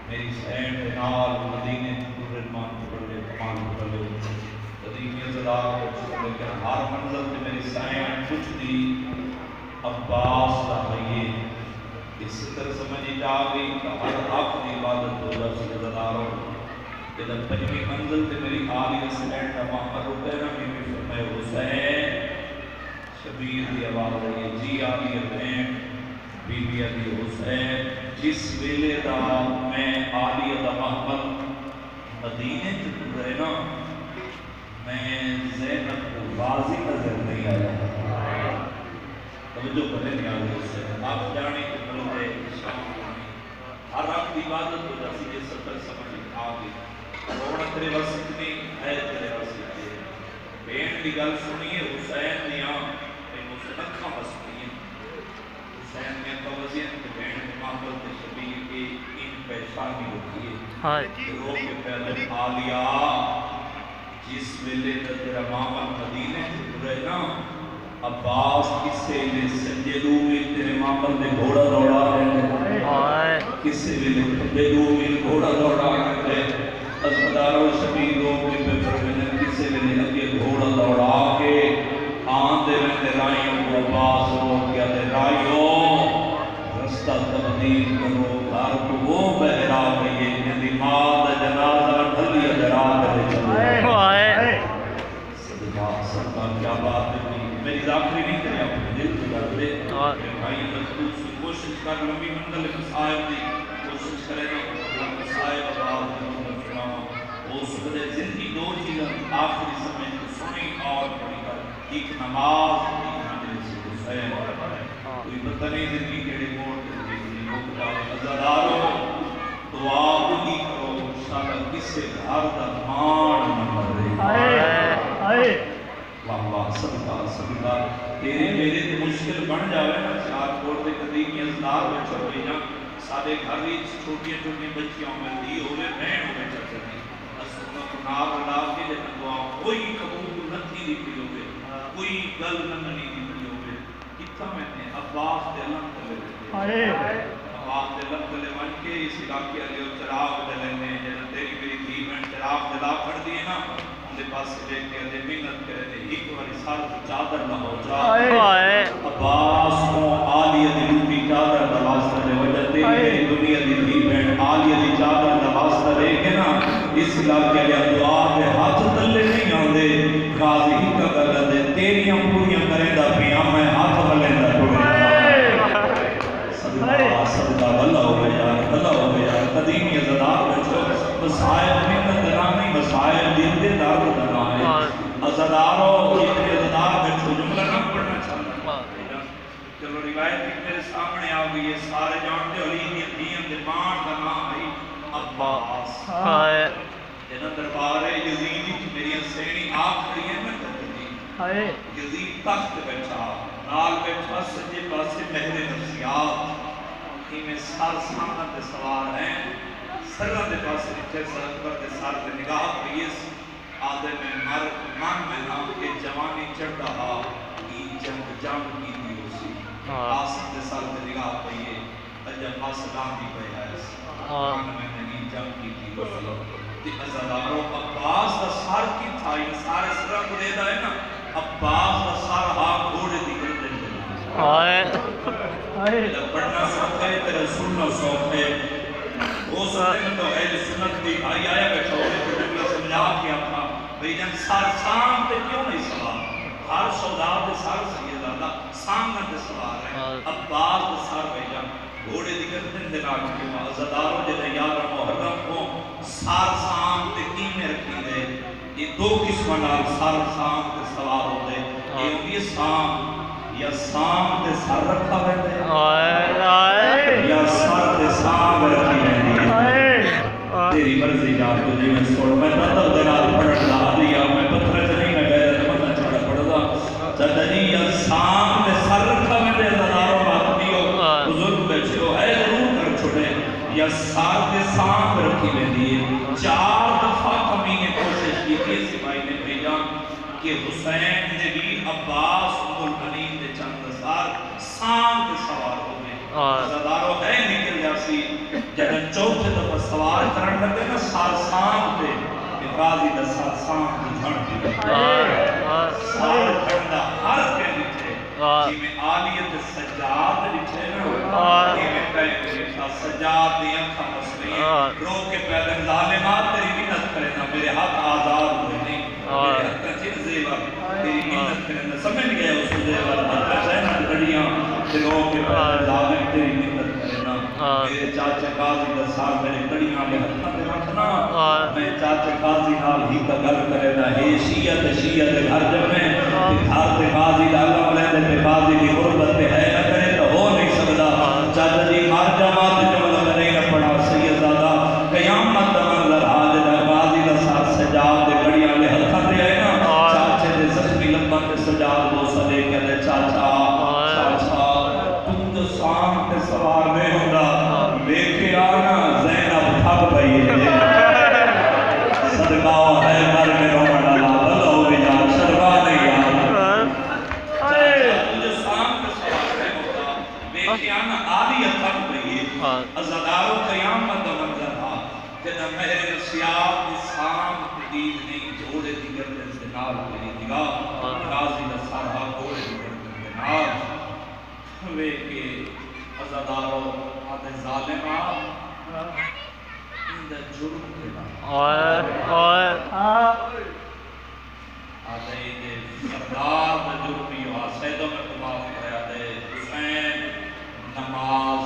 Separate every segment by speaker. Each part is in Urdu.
Speaker 1: میری سین کے نال مدینے پورے مان پڑے کمال پڑے قدیمی زرار کو لیکن ہر منزل تے میری سین کچھ دی عباس دا ہے اس طرح سمجھی جا گئی کہ ہر حق دی عبادت ہو جا سجداروں جب پنجویں منزل تے میری آلی سین دا محمد رکینا میں فرمائے حسین شبیر دی آواز ہے جی آلی بہن بی بی علی حسین جس ویلے دا میں آلی دا محمد مدینے چکو رہے نا میں زینب کو واضح نظر نہیں آیا توجہ کریں یا حسین آپ جانے کے ملتے شام ہر رب کی عبادت ہو جاتی ہے سفر سمجھ آگے رونا تیرے واسطے اتنی ہے تیرے واسطے بین کی گل سنیے حسین دیاں نکھا مسئلی ہیں حسین میں توجین کے بین محبت کے شبیر کی ان پیشانی ہوتی ہے رو کے پہلے آلیا جس ویلے تیرا ماما مدینے رہے نا عباس کسے لے سجدو میں تیرے ماما نے گھوڑا دوڑا ہے کسے لے سجدو میں گھوڑا دوڑا ہے اسپداروں شبیروں میں پہلے کسے لے اگے گھوڑا دوڑا کے آن دے میں رائیوں کو عباس ہو گیا دے رائیوں رستہ تبدیل کرو گھر کو وہ بہرا گئی جنہی ماں دا جنازہ ڈھلی اجرا کرے چلے صدقہ صدقہ کیا بات ہے میری ذاکری نہیں کرے اپنے دل کو کر دے کہ بھائی مضبوط سے کوشش کر لمبی منزل مسائب دی کوشش کرے نا مسائب آباد دی وہ سکتے زندگی دو چیزیں آخری سمجھ کو سنی اور پڑھی کر ایک نماز ایک مجلس حسین کوئی پتہ نہیں زندگی کیڑے موڑ زندگی مقدہ عزاداروں دعا بلی کرو انشاءاللہ کسے گھر دا مان نمبر رہے واہ واہ صدقہ صدقہ تیرے میرے تے مشکل بن جاوے نا چار کوڑ دے قدیمی ازدار بچہ ہوئی نا سارے گھر ہی چھوٹی چھوٹی بچیاں میں دی ہوئے بہن ہوئے چاہتے ہیں اسنہ کو ناب اللہ کے جنہ دعا کوئی قبول نہ تھی دی پی ہوئے کوئی گل نہ نہیں دی پی ہوئے کتا میں نے عباس دے لن تلے عباس دے لن تلے من کے اس علاقے علیہ چراغ دلنے جنہ تیری میری دھی میں چراغ دلا کھڑ دیئے نا ان دے پاس سے لے کے دے منت کرے دے ایک واری سار کو چادر نہ ہو جائے عباس کو آلیہ دی لوٹی چادر دلاستہ لے وجہ تیری دنیا دی دھی میں آلیہ دی چادر دلاستہ لے کے نا اس علاقے علیہ دعا کے ہاتھ تلے نہیں آندے غازی ہی کا گلہ دے تیریاں پوریاں کریں دا پیاں میں ہاتھ بلیں دا ٹوڑے صدقہ صدقہ اللہ ہو گیا اللہ ہو گیا قدیمی ازدار بچو مسائل میں ندرانی مسائل دن دے دار دنائے ازداروں اتنے ازدار بچو جملہ نہ پڑھنا چاہتا چلو روایت کی میرے سامنے آگئی یہ سارے جانتے علی دین دمان دنا آئی عباس جنہ دربار یزیدی کی میری سینی آخری ہے میں کرتی یزید تخت بیٹھا نال بیٹھا سجے پاسے مہر نفسیات کی میں سار سامت سوار ہیں سرگا دے پاسے نیچے سرگ پر دے سار دے نگاہ پریس آدھے میں مر من میں نام کے جوانی چڑھ رہا جنگ کی دی اسی آسن دے سار دے نگاہ پریے اجب آسلام دی پہ ہے من میں نہیں جنگ کی دی اسی ازاداروں عباس دا سار کی تھا یہ سارے سرہ کو دے دا ہے نا عباس دا سار ہاں گھوڑے دی کر دے جب پڑھنا سوکھ ہے تیرے سننا سوکھ ہے وہ سکتے ہیں تو اہل سنت دی بھائی آیا بیٹھا ہوئے تو جنگلہ سمجھا کیا تھا بھئی جن سار سام تے کیوں نہیں سوار ہر سوداد دے سار سید اللہ سام دے سوار ہے عباس دا سار بھائی جان گھوڑے دی کر دے نا کیوں ازاداروں جنہیں یاد محرم کو سار سام تے قیمیں رکھی دے یہ دو قسمہ نال سار سام تے سوار ہو دے یہ ہوئی سام یا سام تے سار رکھا بیٹھے یا سار تے سام رکھی بیٹھے تیری مرضی جا تجھے میں سوڑ میں نتل دنال پڑھنا لیا میں پتھر چنی میں بیرے مطلع چھوڑا پڑھا چندنی یا سام تے سار رکھا بیٹھے زداروں بات دیو بزرگ بیٹھے ہو ہے ضرور کر چھوڑے یا سار تے سام رکھی بیٹھے چار دفعہ کمینے کوشش کی تھی سپاہی نے بھیجا کہ حسین نے بھی عباس المنین دے چند سار سام کے سوار ہو گئے زدارو ہے نکل جاسی جب چوتھے دفعہ سوار کرن لگے نا سارسان پہ غازی دا سارسان کی جھڑ کی سار کھڑا ہر کے لکھے جی میں آلیت سجاد لکھے نا جی میں کہے سجاد دیا تھا مسئلہ رو کے پیدا ظالمات تیری منت کرے نا میرے ہاتھ آزاد ہوئے نہیں میرے ہاتھ کا چیز زیور تیری منت کرے نا سمجھ گئے اس کو زیور حسین گھڑیاں دلوں کے پیدا ظالم تیری منت کرے نا میرے چاچے قاضی دا سار میرے گھڑیاں میں ہتھا دے رکھنا میں چاچے قاضی نال ہی کا گل کرے نا ہے شیعت گھر جب میں گھر تے قاضی دا اللہ علیہ تے قاضی دی غربت تے ہے نہ کرے تو ہو نہیں سکتا چاچا جی مار جماعت جمل میں نہیں پڑا سیدزادہ قیامت منظر حاج دا قاضی دا سار سجاد دے گھڑیاں لے ہتھا دے آئے نا چاچے دے زخمی لبن تے سجاد وہ سدے کہتے چاچا تم تو سام تے سوار میں ہوگا لیکے آنا زینب تھک بھئی صدقہ ہے مر میں رومہ ڈالا بلہ ہوگی جان شربہ نہیں آنا چاچا تجھے سام تے سوار میں ہوگا لیکے آنا آدھی تھک بھئی ازدارو قیامت منظر ہا جنہ مہر نسیاب نسام تدید نہیں جوڑے دیگر جنس نال میری نگاہ غازی نسارہ گوڑے دیگر جنس نال ہوئے کہ ازدارو آدھے ظالمہ اندر جرم کرنا آدھے دے سردار دے جرمی ہوا سیدوں میں تمام کرے آدھے حسین نماز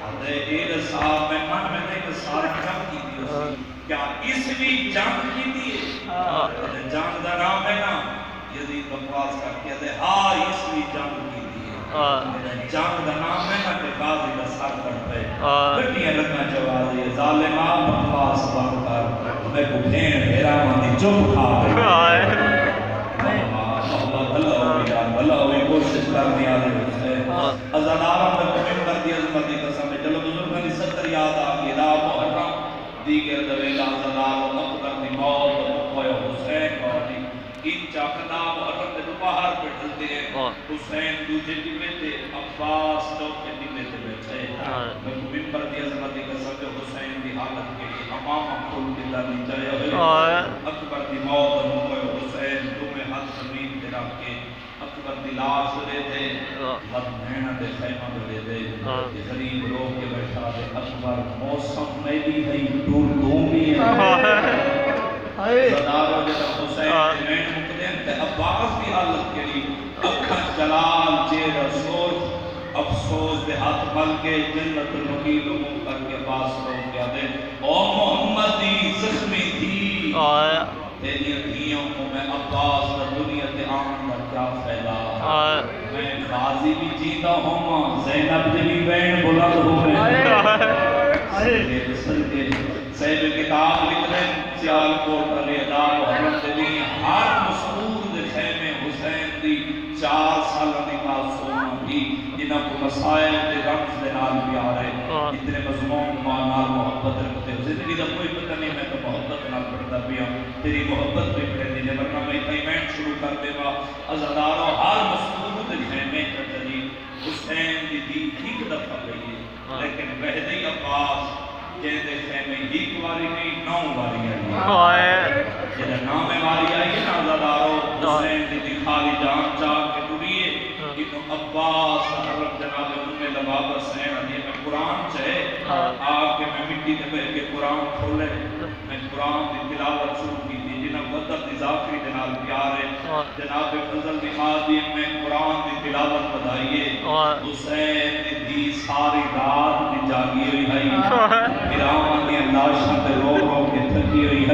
Speaker 1: آدھے ایر صاحب میں من میں نے کہ سارے جنگ کی دی اسی کیا اس بھی جنگ کی دی ہے جنگ دا نام ہے نا یزید بکواس کر کے دے ہاں اس بھی جنگ کی دی ہے جنگ دا نام ہے نا کہ غازی دا سر کر پہ گھٹیاں لگنا چوازی ہے ظالمہ بکواس بان کر میں کو بھین بھیرا ماندی چپ کھا گئی اللہ ہوئی یار اللہ ہوئی کوشش کر دیا دے ازادارہ میں کمین کر دیا عظمتی قسم ہے چلو بزرگاں دی ستر یاد آگی لا محرم دیگر دویلہ ازادارہ اکبر دی موت ہوئے حسین اور ان چاکنا محرم دے دوپہر پہ ڈھلتے ہیں حسین دوجہ ڈبے تھے عباس چوکے ڈبے تھے بیٹھے میں کمین کر دیا عظمتی قسم ہے حسین دی حالت کے لیے امام اکھول کے لانی چاہے ہوئے اکبر دی موت ہوئے حسین تمہیں حد زمین دے رکھ کے اکبر دی لاش دے دے حد محنت دے خیمہ دے دے غریب لوگ کے بیٹھا دے اکبر موسم میں بھی ہے دور دومی ہے زدارو جدا حسین دے مین مقدم تے عباس دی حالت کے لیے اکھا جلال چیر افسوس افسوس دے ہاتھ مل کے جنت الوکیل مل کر کے عباس رو کیا دے او محمد دی زخمی تھی تیری دھیوں کو میں عباس دا دنیا تے آمن دا کیا پھیلا میں غازی بھی جیتا ہوں زینب جلی بین بلند ہو گئے صحیح کتاب لکھ رہے سیال کوٹ علی ادا محمد دلی ہر مسعود دے خیمے حسین دی 4 سالہ دی معصوم بھی جنہاں کو مسائل دے رمز دے نال بھی آ رہے اتنے مضمون معنال محبت رکھتے زندگی دا کوئی پتہ نہیں میں تو محبت نال پڑھتا پیا تیری محبت بھی پڑھ دیجئے ورنہ میں ایونٹ شروع کر دے گا ازادارو ہر مسعود دے خیمے چلی حسین دی ایک دفعہ گئی ہے لیکن مہدی عباس جیدے خیمے ایک واری نہیں 9 واری آئی جیدے نامے واری آئی ہے نا ازادارو حسین دی خالی جان چاہ کے ٹوریے انہوں عباس حضرت جناب امم لبابر سین علیہ میں قرآن چاہے آکے میں مٹی دے بے کے قرآن کھولے میں قرآن دی تلاوت شروع کی تھی جنہاں مدد دی ذاکری دنال پیارے جناب فضل دی خادی میں قرآن دی تلاوت بدائیے حسین دی ساری رات دی جاگی ہوئی ہے قرآن دی انداشہ تے رو رو کے تھکی ہوئی ہے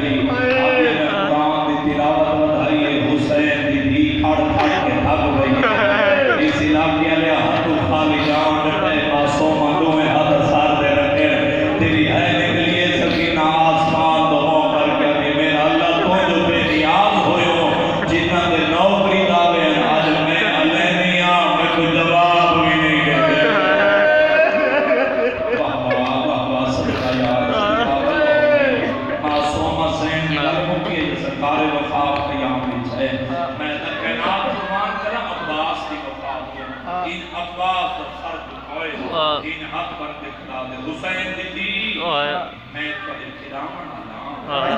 Speaker 1: آگے میں قرآن دی تلاوت بدائیے حسین دی کھڑ کھڑ کے تھک ہوئی ہے اس علاقے لے ہاتھو خالی جان رکھے معصوم آنگوں میں ہاتھ سار دے رکھے تیری ہے نکلیے سکینہ آسمان دو ہو کر کے کہ میرا اللہ تو جو بے نیاز ہوئے ہو جنہ دے نوکری داوے آج میں علیہ میاں میں کوئی جواب بھی نہیں دیتے واہ واہ صدقہ یا معصوم حسین لرموں کی سرکار وفاق قیام بھی چھے میں کائنات فرمان کرا عباس کی وفاق ان ہاتھ بن کے کھلا دے حسین دی میں تھوڑے کھلاون والا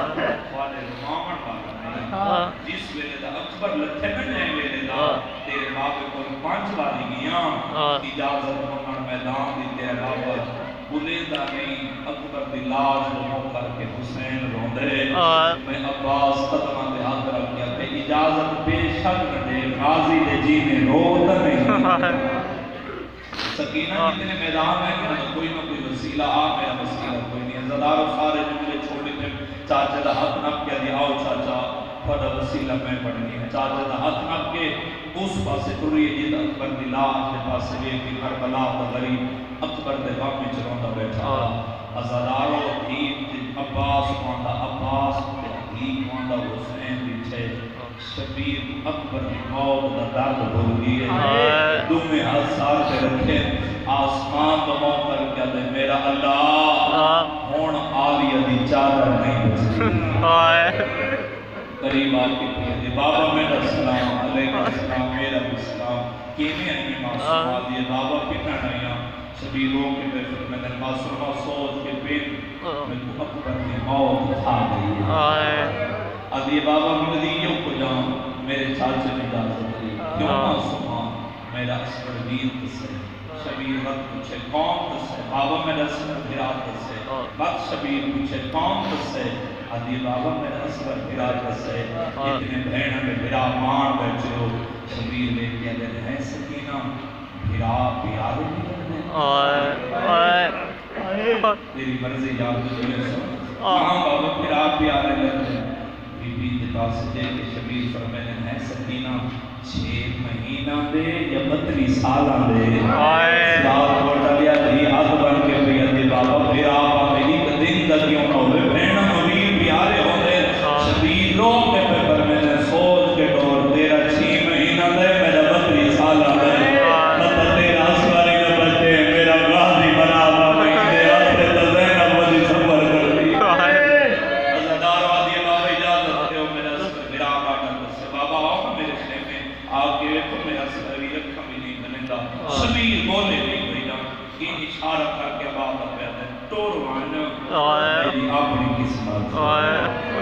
Speaker 1: تھوڑے روماون والا جس ویلے دا اکبر لتھے بنے ویلے دا تیرے بابے کو 5 باری گیا اجازت منگن میدان دی تیرے بابا بلیندہ نہیں اکبر دی لاش رو کر کے حسین روندے میں عباس قدمہ دے ہاتھ رکھ گیا کہ اجازت بے شک دے غازی دے جی میں روتا نہیں سکینہ کتنے میدان ہے کہ کوئی نہ کوئی وسیلہ میرا وسیلہ کوئی نہیں عزدارو سارے جملے چھوڑے تھے چاچے دا ہاتھ نپ کیا دیا آؤ چاچا بڑا وسیلہ میں پڑھنی ہے چاچے دا ہاتھ نپ کے اس پاسے تری جید اکبر دی لاش دے پاسے بھی کہ کربلا دا غریب اکبر دے غم میں چلوندا بیٹھا عزدارو عید عباس ماندا عباس عید ماندا حسین پیچھے شبیر اکبر کی موت دا درد بھول گئی ہے دمیں ہاتھ سار پہ رکھے آسمان دموں کر کیا دے میرا اللہ ہون آلیہ دی چادر نہیں بچی قریب آکے پیئے بابا میرا سلام علیکم السلام میرا اسلام کیمیں ہیں معصوم آلیہ بابا کتنا نہیں شبیروں کے بے فرمین معصومہ سوچ کے بین میں کو اکبر کی موت کھا گئی ادھی بابا مدیوں کو جاؤں میرے چاچے نے اجازت دی کیوں معصومہ میرا اصغر ویر کسے شبیر وقت پوچھے کون کسے بابا میرا اصغر بھرات کسے وقت شبیر پوچھے کون کسے ادھی بابا میرا اصغر بھرات کسے اتنے بہنہ میں بھرا مان بیٹھے ہو شبیر لے کیا دے ہے سکینہ بھرا پیارے بھی کرنے تیری مرضی یاد دے کہاں بابا بھرا پیارے لگنے بی پاس دے کہ شبیر فرمینے ہے سکینہ 6 مہینہ دے یا 32 سالہ دے سلام کوٹا لیا دھی ہاتھ بن کے بیدی بابا پھر آبا میری دن دکیوں نہ ہوئے بہنہ مبیر پیارے ہوندے شبیر روک کے پہ فرمینے سوچ کے دور تیرا 6 مہینہ دے میرا 32 سالہ دے مطلب تیرا اسواری میں بچے میرا غازی بنا آبا مہینے اپنے تزین ابوزی سفر کر دی شبیر بولے نہیں ہوئی نا ان اشارہ کر کے بابا پیدا ہے ٹوروان میری اپنی قسمت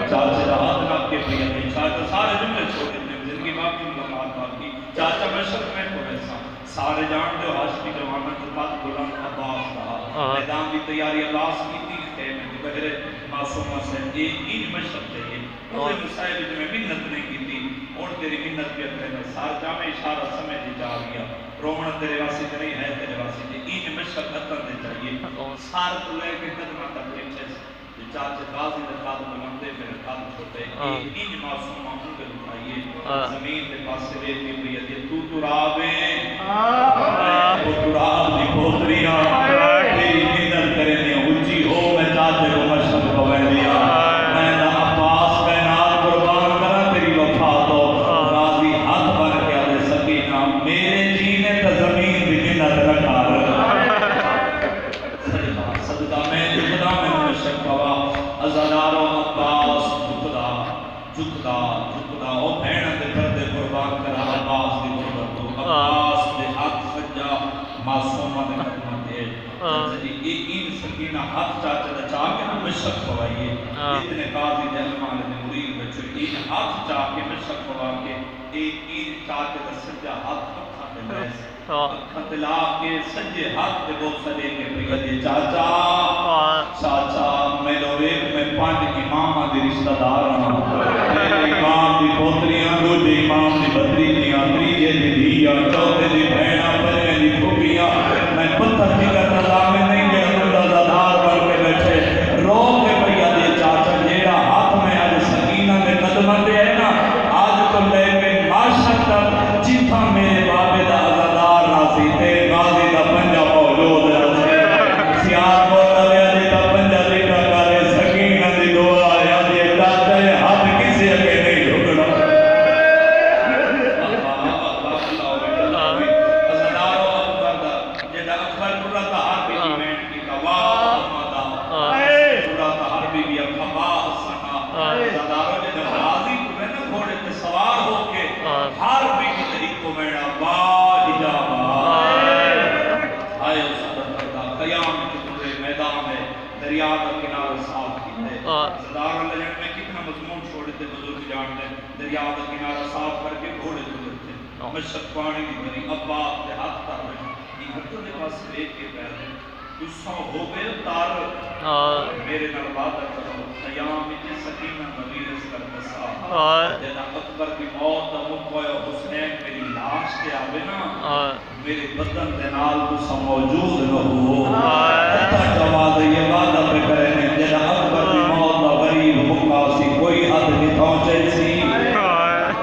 Speaker 1: چاچے دا ہاتھ نہ کے پیا نہیں چاچا سارے جملے چھوڑے تھے زندگی باقی ملاقات باقی چاچا میں شک میں کو ایسا سارے جان دے ہاشمی جوانا کے بعد بلند عباس رہا میدان کی تیاری عباس کی تھی کہ میں بغیر معصومہ سے این مشق چاہیے وہ مسائل میں منت نہیں کی تھی اور تیری منت بھی اپنے سار جامع اشارہ سمجھ جا گیا رومن تیرے واسی نہیں ہے تیرے واسی این مشق ختم دے چاہیے سار تو لے کے قدمہ تک پریچے چاچے غازی نے قادم بلندے پھر قادم چھوٹے این معصومہ ہوں کے اٹھائیے زمین کے پاس سے لے کے پریدے تو ترابیں تو تراب دی پوتریاں تیری منت کریں دیا اچھی ہو میں چاچے کو مشق کوئے دیا میں نہ عباس کائنات قربان کرا تیری وفا تو غازی ہاتھ بن کے آدھے سکینہ میرے جینے تا زمین بھی منت رکھا صدقہ میں جکدہ میں مشق کوا ازادارو عباس جکدہ او بھیڑا دے پردے قربان کرا عباس دی قربت دو عباس دے ہاتھ سجا معصومہ دے قدمہ دے این سکینہ ہاتھ چاچے دا چاہ کے نا مشق کوائیے اتنے قاضی دے علمان دے مرید بچو این ہاتھ چاہ کے مشق کوا کے این چاچے دا سجا ہاتھ پکھا دے بیس خطلا کے سجے ہاتھ دے وہ سلے کے پریدے چاچا میں لوگ میں 5 امامہ دی رشتہ دار ہوں امام دی پوتریاں دوجے امام دی بطریجیاں تریجے دی دھیاں چوتھے دی بہناں پنجے دی پھوپیاں میں پتھر کی کرتا میں نہیں گیا مردہ دار بن کے بیٹھے رو کے پیا دے چاچا جیڑا ہاتھ میں آج سکینہ میں قدمہ دے ہے نا آج تو لے کے معاشر تک جیتھا میرے بابے دا عزادار ناسی تے غازی دا پنجا موجود رہتے سیار بوتا لیا دیتا پنجا دیتا کرے سکینہ دی دعا یا دیتا تے ہاتھ کسی اگے نہیں ڈھکڑا عزادارو اکبر دا جیڑا اکبر کرتا قیام کے پورے میدان ہے دریا کا کنارہ صاف کیتے زدار اللہ جان میں کتنا مضمون چھوڑے تھے بزرگ جانتے دریا کا کنارہ صاف کر کے گھوڑے دھلے تھے مشک پانی کی بری ابا دے ہاتھ تر رہے یہ ہاتھ دے پاس دیکھ کے پہر دے تُسا ہو گئے تار میرے نال وعدہ کرو قیام میں سکینہ نویرس کر بسا جینا اکبر کی موت مکویا حسین میری لاش کے آوے نا میرے بدن دے نال تُسا موجود نہ ہو حتی جواد یہ وعدہ پہ کرنے جینا اکبر کی موت غریب مکاسی کوئی حد نہیں پہنچے سی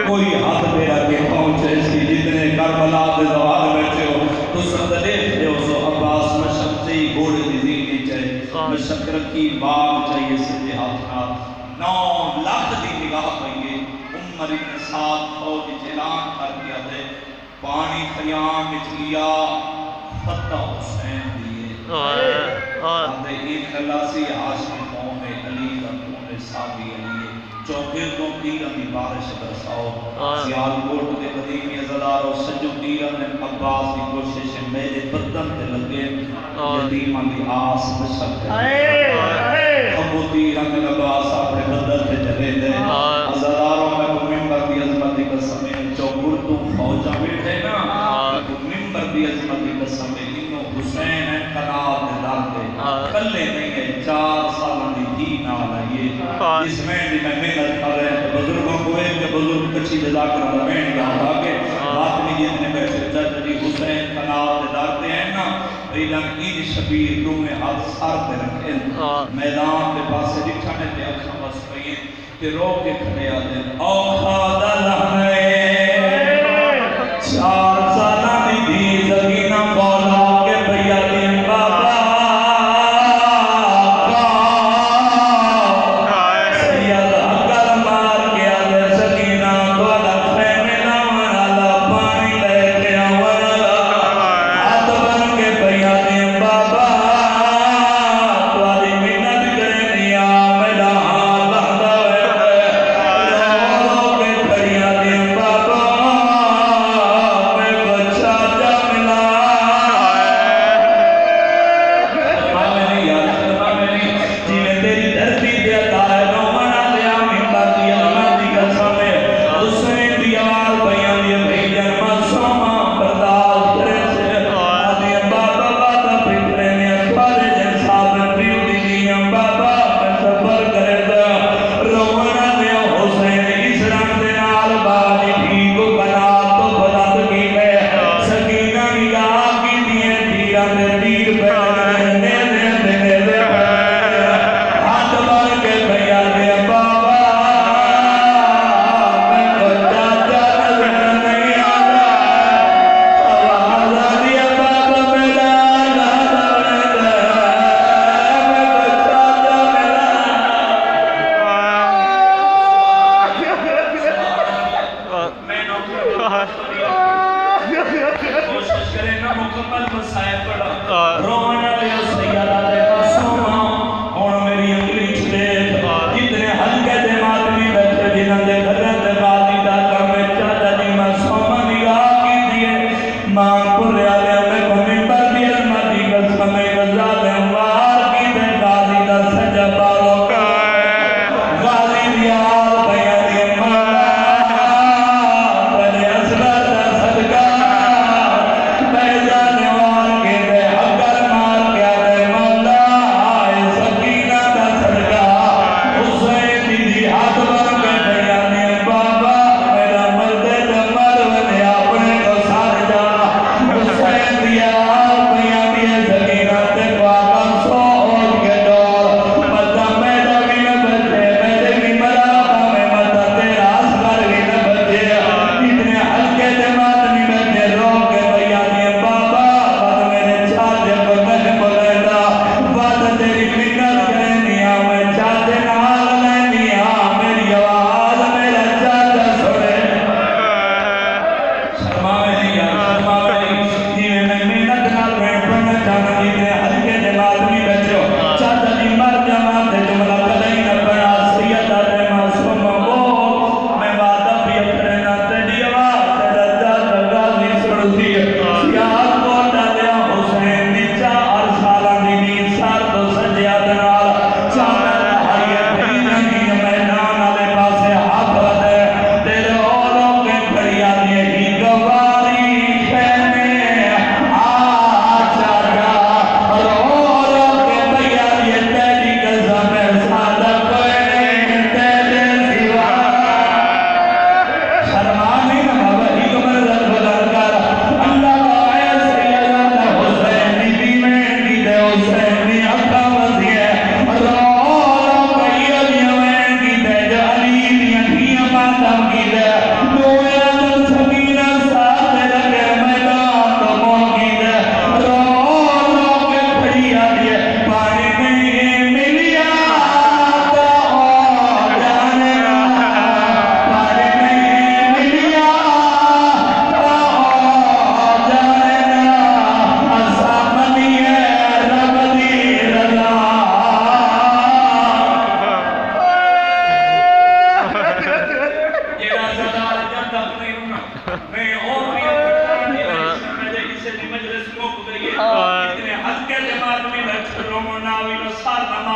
Speaker 1: کوئی حد میرا کے پہنچے سی جتنے کربلا دے زوال بیٹھے ہو تو سندلیف دے ہو سو عباس مشک سے ہی گھوڑے دی زینی چاہے مشک رکھی باغ چاہیے سجے ہاتھ 9 لاکھ دی نگاہ پہنگے عمر ابن سعد فوج اعلان کر دیا دے پانی خیام اچھلیا فتح حسین دیئے آدھے ایک اللہ سی عاشق قوم علی رکھون صحابی علی چوکردوں تیران دی بارش برساؤ سیال کوٹ دے قدیمی ازداروں سجو تیران نے عباس دی کوشش میرے بدن تے لگے یتیمان دی آس بشک ابو تیران نے عباس اپنے بدن تے جلے دے ازداروں میں کو ممبر دی عظمت دی قسم چوکردوں فوجہ بیٹھے نا کو ممبر دی عظمت دی قسم انہوں حسین ہیں قناعت دے داتے کلے نہیں ہے 4 سالوں دی تھی نال آئیے اس میں بھی میں محنت کر رہے ہیں بزرگوں کو ہے کہ بزرگ کچھی جزا کر رمین یہاں آگے بات میں جتنے بیٹھے جدی حسین قناعت دارتے ہیں نا ایلان این شبیر تو میں ہاتھ سار دے رکھیں میدان دے پاسے دکھانے تے اکھاں بس پئیں تے رو کے کھڑے آتے ہیں اوکھا دا لہنے 4 سالہ دی زگینہ مولا کے بھیا دین بابا
Speaker 2: Baba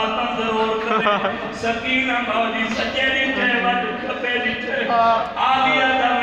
Speaker 1: حالات ضرور کرے سکینہ باجی سچے نہیں تھے وڈ کھپے نہیں تھے آلیہ دا